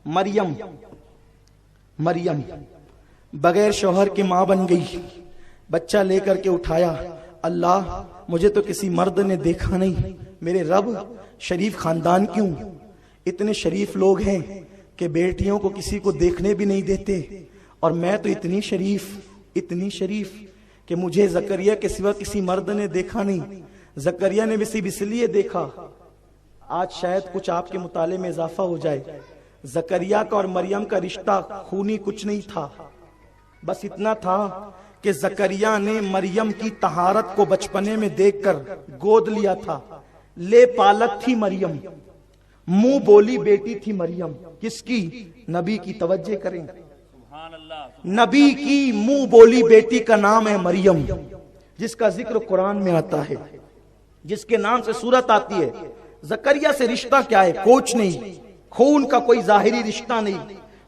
مریم بغیر شوہر کے ماں بن گئی، بچہ لے کر کے اٹھایا، اللہ مجھے تو کسی مرد نے دیکھا نہیں، میرے رب شریف خاندان کیوں؟ اتنے شریف لوگ ہیں کہ بیٹیوں کو کسی کو دیکھنے بھی نہیں دیتے، اور میں تو اتنی شریف کہ مجھے زکریا کے سوا کسی مرد نے دیکھا نہیں، زکریا نے بھی صرف اس لیے دیکھا۔ آج شاید کچھ آپ کے مطالعے میں اضافہ ہو جائے، زکریا کا اور مریم کا رشتہ خونی کچھ نہیں تھا، بس اتنا تھا کہ زکریا نے مریم کی طہارت کو بچپنے میں دیکھ کر گود لیا تھا۔ لے پالک تھی مریم، منہ بولی بیٹی تھی مریم، کس کی؟ نبی کی۔ توجہ کریں، نبی کی منہ بولی بیٹی کا نام ہے مریم، جس کا ذکر قرآن میں آتا ہے، جس کے نام سے سورت آتی ہے۔ زکریا سے رشتہ کیا ہے؟ کوچ نہیں، خون کا کوئی ظاہری رشتہ نہیں،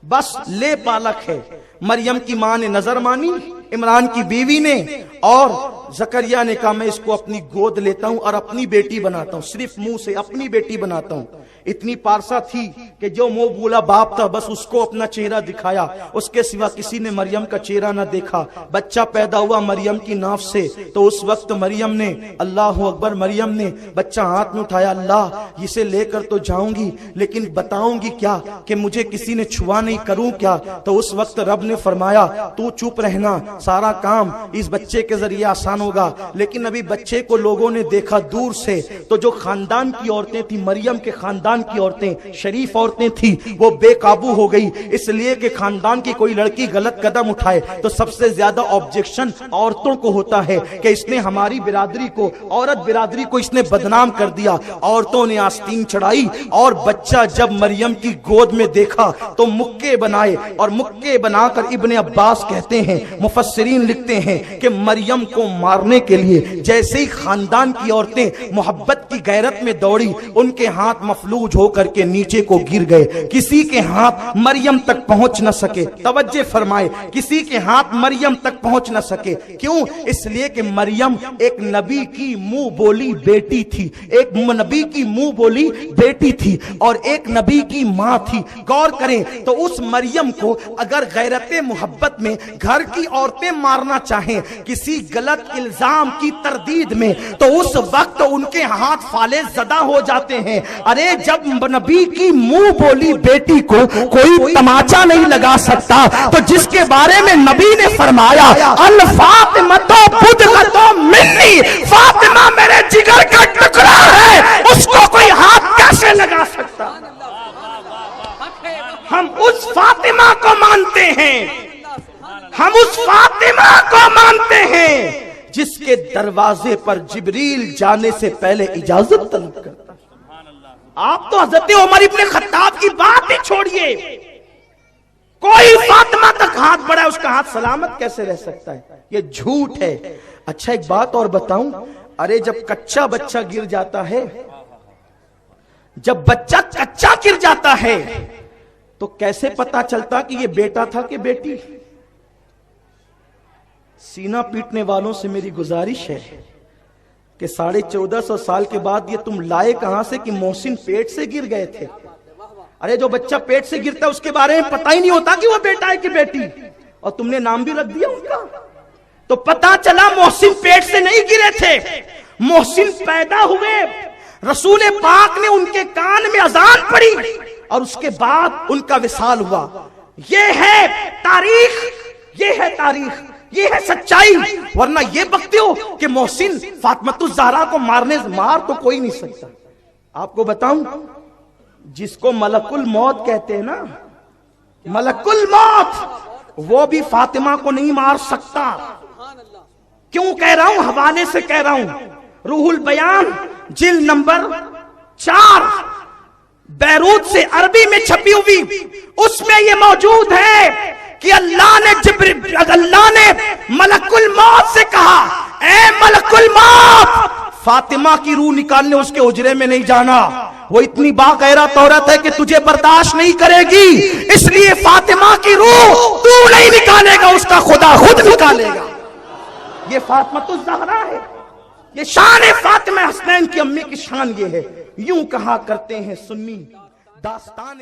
بس لے پالک ہے۔ مریم کی ماں نے نظر مانی، عمران کی بیوی نے، اور زکریا نے کہا میں اس کو اپنی گود لیتا ہوں اور اپنی بیٹی بناتا ہوں، صرف منہ سے اپنی بیٹی بناتا ہوں۔ اتنی پارسا تھی کہ جو منہ بولا باپ تھا بس اس کو اپنا چہرہ دکھایا، اس کے سوا کسی نے مریم کا چہرہ نہ دیکھا۔ بچہ پیدا ہوا مریم کی ناف سے، تو اس وقت مریم نے، اللہ اکبر، مریم نے بچہ ہاتھ میں اٹھایا، اللہ اسے لے کر تو جاؤں گی لیکن بتاؤں گی کیا کہ مجھے کسی نے چھوا نہیں، کروں کیا؟ تو اس وقت رب نے فرمایا تو چپ رہنا، سارا کام اس بچے کے ذریعے آسان ہوگا۔ لیکن ابھی بچے کو لوگوں نے دیکھا دور سے، تو جو خاندان کی عورتیں تھی، مریم کے خاندان کی عورتیں، شریف عورتیں تھی، وہ بے قابو ہو گئی، اس لیے کہ خاندان کی کوئی لڑکی غلط قدم اٹھائے تو سب سے زیادہ آبجیکشن عورتوں کو ہوتا ہے کہ اس نے ہماری برادری کو، عورت برادری کو اس نے بدنام کر دیا۔ عورتوں نے آستین چڑھائی، اور بچہ جب مریم کی گود میں دیکھا تو مکے بنائے، اور مکے بنا کر ابن عباس کہتے ہیں، مفسرین لکھتے ہیں کہ مریم کو مارنے کے لیے جیسے ہی خاندان کی عورتیں محبت کی غیرت میں دوڑی، ان کے ہاتھ مفلوج ہو کر کے نیچے کو گر گئے، کسی کے ہاتھ مریم تک پہنچ نہ سکے۔ توجہ فرمائے، کسی کے ہاتھ مریم تک پہنچ نہ سکے، کیوں؟ اس لیے کہ مریم ایک نبی کی منہ بولی بیٹی تھی، ایک نبی کی منہ بولی بیٹی تھی، اور ایک نبی کی ماں تھی۔ غور کریں تو اس مریم کو اگر غیرت محبت میں گھر کی عورتیں مارنا چاہیں کسی غلط الزام کی تردید میں، تو اس وقت ان کے ہاتھ فالے زدہ ہو جاتے ہیں۔ ارے جب نبی کی منہ بولی بیٹی کو کوئی تماچا نہیں لگا سکتا، تو جس کے بارے میں نبی نے فرمایا الفاطمہ بدغۃ منی، فاطمہ میرے جگر کا ٹکڑا ہے، اس کو کوئی ہاتھ کیسے لگا سکتا؟ ہم اس فاطمہ کو مانتے ہیں، ہم اس فاطمہ کو مانتے ہیں جس کے دروازے پر جبریل جانے سے پہلے اجازت طلب کرتا۔ آپ تو حضرت عمر ابن خطاب کی بات ہی چھوڑیے، کوئی فاطمہ تک ہاتھ بڑھائے اس کا ہاتھ سلامت کیسے رہ سکتا ہے؟ یہ جھوٹ ہے۔ اچھا ایک بات اور بتاؤں، ارے جب کچا بچہ گر جاتا ہے، جب بچہ کچا گر جاتا ہے تو کیسے پتا چلتا کہ یہ بیٹا تھا کہ بیٹی؟ سینہ پیٹنے والوں سے میری گزارش ہے کہ 1450 سال کے بعد یہ تم لائے کہاں سے کہ محسن پیٹ سے گر گئے تھے؟ ارے جو بچہ پیٹ سے گرتا ہے اس کے بارے میں پتہ ہی نہیں ہوتا کہ وہ بیٹا ہے کہ بیٹی، اور تم نے نام بھی رکھ دیا ان کا، تو پتا چلا محسن پیٹ سے نہیں گرے تھے، محسن پیدا ہوئے، رسول پاک نے ان کے کان میں اذان پڑی اور اس کے بعد ان کا وصال ہوا۔ یہ ہے تاریخ، یہ ہے تاریخ، یہ ہے سچائی۔ ورنہ یہ بکتے ہو کہ محسن فاطمہ الزہرا کو مار تو کوئی نہیں سکتا۔ آپ کو بتاؤں، جس کو ملک الموت کہتے ہیں نا، ملک الموت، وہ بھی فاطمہ کو نہیں مار سکتا۔ کیوں کہہ رہا ہوں؟ حوالے سے کہہ رہا ہوں، روح البیان جلد نمبر 4 بیروت سے عربی میں چھپی ہوئی، اس میں یہ موجود ہے کہ اللہ نے ملک الموت سے کہا، اے ملک الموت، فاطمہ کی روح نکالنے اس کے حجرے میں نہیں جانا، وہ اتنی باغیرت عورت ہے کہ تجھے برداشت نہیں کرے گی، اس لیے فاطمہ کی روح تو نہیں نکالے گا، اس کا خدا خود نکالے گا۔ یہ فاطمہ الزہرا ہے، یہ شان فاطمہ حسنین کی امی کی شان یہ ہے۔ یوں کہا کرتے ہیں سنی داستان